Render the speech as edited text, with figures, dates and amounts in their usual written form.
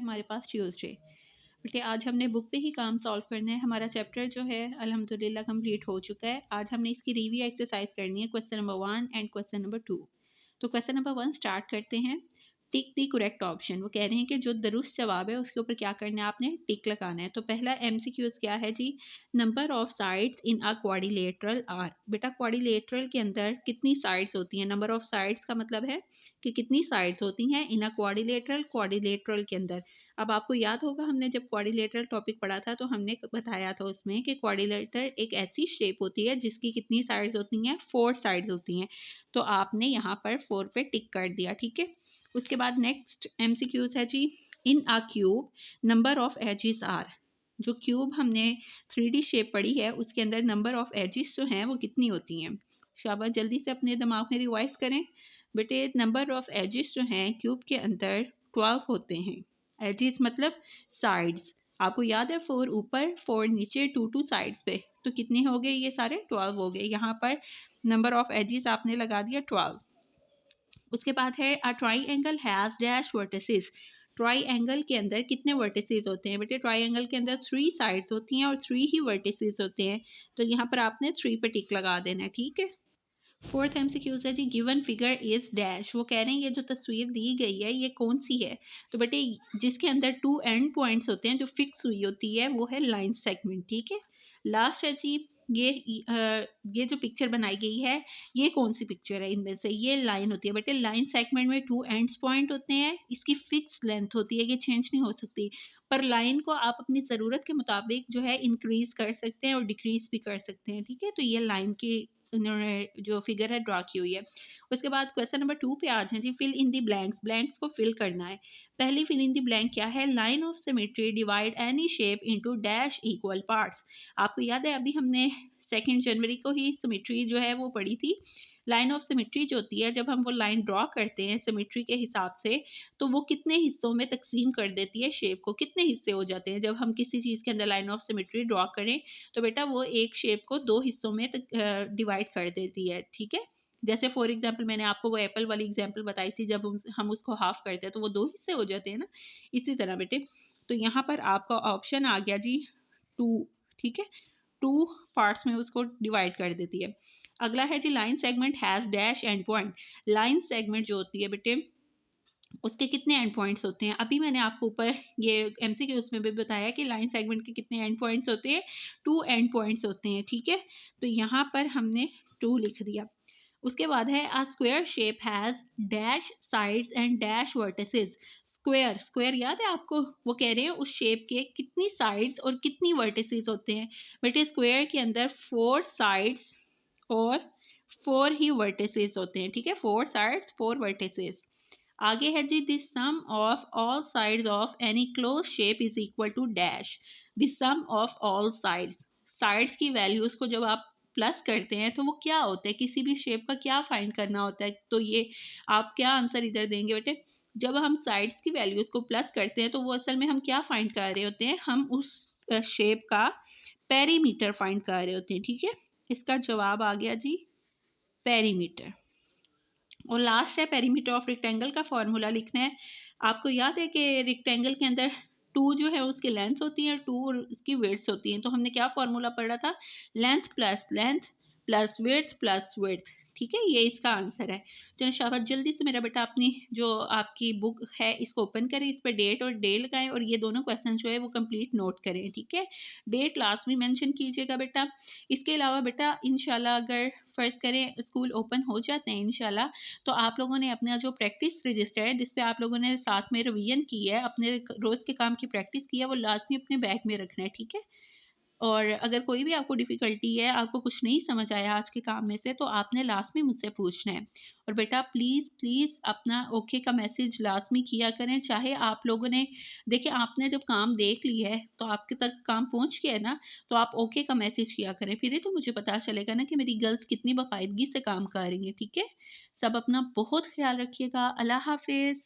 हमारे पास ट्यूसडे। बेटे आज हमने बुक पे ही काम सॉल्व करना है। हमारा चैप्टर जो है अल्हम्दुलिल्लाह कंप्लीट हो चुका है। आज हमने इसकी रिव्यू एक्सरसाइज करनी है, question number 1 and question number 2। तो क्वेश्चन नंबर 1 स्टार्ट करते हैं। टिक दी करेक्ट ऑप्शन। वो कह रहे हैं कि जो दुरुस्त जवाब है उसके ऊपर क्या करना है, आपने टिक लगाना है। तो पहला एमसीक्यूज क्या है जी, number of sides in a quadrilateral are. बेटा क्वाड्रिलेटरल के अंदर कितनी साइड्स होती हैं? नंबर ऑफ साइड्स का मतलब है कि कितनी साइड्स होती हैं इन अ क्वाड्रिलेटरल के अंदर। अब आपको याद होगा हमने जब क्वाड्रिलेटरल टॉपिक पढ़ा था तो हमने बताया था उसमें कि क्वाड्रिलेटर एक ऐसी शेप होती है जिसकी कितनी साइड्स होती हैं, 4 साइड्स होती हैं। तो आपने यहाँ पर 4 पे टिक कर दिया, ठीक है। उसके बाद नेक्स्ट एमसीक्यूज है जी, in a cube number of edges are. जो क्यूब हमने 3D शेप पढ़ी है उसके अंदर नंबर ऑफ एजेस जो हैं वो कितनी होती हैं? शाबाश, जल्दी से अपने दिमाग में रिवाइज करें बेटे। नंबर ऑफ एजेस जो हैं क्यूब के अंदर 12 होते हैं। एजेस मतलब साइड्स। आपको याद है 4 ऊपर 4 नीचे, 2 साइड्स पे, तो कितने हो गए ये सारे? 12 हो गए। यहाँ पर नंबर ऑफ एजेस आपने लगा दिया 12। उसके बाद है a triangle has dash vertices. Triangle के अंदर कितने वर्टिसेस होते हैं? बेटे ट्राइंगल के अंदर 3 साइड्स होती हैं और 3 ही वर्टिसेस होते हैं। तो यहाँ पर आपने 3 पे टिक लगा देना है, ठीक है। फोर्थ एमसीक्यूज है जी, गिवन फिगर इज डैश। वो कह रहे हैं ये जो तस्वीर दी गई है ये कौन सी है? तो बेटे जिसके अंदर 2 एंड पॉइंट्स होते हैं जो फिक्स हुई होती है वो है लाइन सेगमेंट, ठीक है। लास्ट है जी, ये जो पिक्चर बनाई गई है ये कौन सी पिक्चर है? इनमें से ये लाइन होती है। बेटे लाइन सेगमेंट में 2 एंड्स पॉइंट होते हैं, इसकी फिक्स लेंथ होती है, ये चेंज नहीं हो सकती। पर लाइन को आप अपनी ज़रूरत के मुताबिक जो है इंक्रीज कर सकते हैं और डिक्रीज भी कर सकते हैं, ठीक है। तो ये लाइन की उन्होंने जो फिगर है ड्रॉ की हुई है। उसके बाद क्वेश्चन नंबर 2 पे आ जाए जी, fill in the blanks. Blanks को फिल करना है। पहली फिल इन दी ब्लैंक क्या है? Line of symmetry divide any shape into dash equal parts. आपको याद है अभी हमने 2 जनवरी को ही सिमेट्री जो है वो पढ़ी थी। लाइन ऑफ सिमेट्री जो होती है, जब हम वो लाइन ड्रॉ करते हैं सिमेट्री के हिसाब से, तो वो कितने हिस्सों में तकसीम कर देती है शेप को? कितने हिस्से हो जाते हैं जब हम किसी चीज़ के अंदर लाइन ऑफ सिमेट्री ड्रॉ करें? तो बेटा वो एक शेप को 2 हिस्सों में डिवाइड कर देती है, ठीक है। जैसे फॉर एग्जांपल मैंने आपको वो एप्पल वाली एग्जांपल बताई थी, जब हम उसको हाफ करते हैं तो वो 2 हिस्से हो जाते हैं ना। इसी तरह बेटे तो यहाँ पर आपका ऑप्शन आ गया जी 2, ठीक है। 2 पार्ट्स में उसको डिवाइड कर देती है। अगला है जी, line segment has dash end point. Line segment जो होती है बेटे उसके कितने एंड पॉइंट्स होते हैं? अभी मैंने आपको ऊपर ये एमसीक्यूज में भी बताया कि लाइन सेगमेंट के कितने एंड पॉइंट्स होते हैं, 2 एंड पॉइंट्स होते हैं, ठीक है। तो यहाँ पर हमने 2 लिख दिया। उसके बाद है a square shape has dash sides and dash vertices. Square, square याद है आपको? वो कह रहे हैं उस शेप के कितनी साइड्स और कितनी वर्टिसेस होते हैं? बेटे स्क्वायर के अंदर 4 साइड्स और 4 ही वर्टिसेस होते हैं, ठीक है। 4 साइड्स 4 वर्टिसेस। आगे है जी, the sum of all sides of any close shape is equal to dash. The sum of all sides, sides की वैल्यूज को जब आप प्लस करते हैं तो वो क्या होता है? किसी भी शेप का क्या फाइंड करना होता है? तो ये आप क्या आंसर इधर देंगे बेटे? जब हम साइड्स की वैल्यूज को प्लस करते हैं तो वो असल में हम क्या फाइंड कर रहे होते हैं? हम उस शेप का पेरीमीटर फाइंड कर रहे होते हैं, ठीक है। इसका जवाब आ गया जी पेरीमीटर। और लास्ट है पेरीमीटर ऑफ रेक्टेंगल का फॉर्मूला लिखना है। आपको याद है कि रेक्टेंगल के अंदर 2 जो है उसकी लेंथ होती है, 2 और उसकी विड्थ होती है। तो हमने क्या फॉर्मूला पढ़ा था? लेंथ प्लस विड्थ, ठीक है। ये इसका आंसर है। चलो शाबाश, जल्दी से मेरा बेटा अपनी जो आपकी बुक है इसको ओपन करें, इस पर डेट और डे लगाएं और ये दोनों क्वेश्चन जो है वो कंप्लीट नोट करें, ठीक है। डेट लास्ट में मेंशन कीजिएगा बेटा। इसके अलावा बेटा इंशाल्लाह अगर फ़र्ज़ करें स्कूल ओपन हो जाते हैं इंशाल्लाह, तो आप लोगों ने अपना जो प्रैक्टिस रजिस्टर है जिस पे आप लोगों ने साथ में रिवीजन की है, अपने रोज़ के काम की प्रैक्टिस की है, वो लाजमी अपने बैग में रखना है, ठीक है। और अगर कोई भी आपको डिफ़िकल्टी है, आपको कुछ नहीं समझ आया आज के काम में से, तो आपने लाज़मी मुझसे पूछना है। और बेटा प्लीज़ अपना ओके का मैसेज लाज़मी किया करें। चाहे आप लोगों ने देखिए आपने जब काम देख लिया है तो आपके तक काम पहुँच गया है ना, तो आप ओके का मैसेज किया करें। फिर ही तो मुझे पता चलेगा ना कि मेरी गर्ल्स कितनी बाकायदगी से काम कर रही हैं, ठीक है। सब अपना बहुत ख़्याल रखिएगा। अल्लाह हाफ़िज़।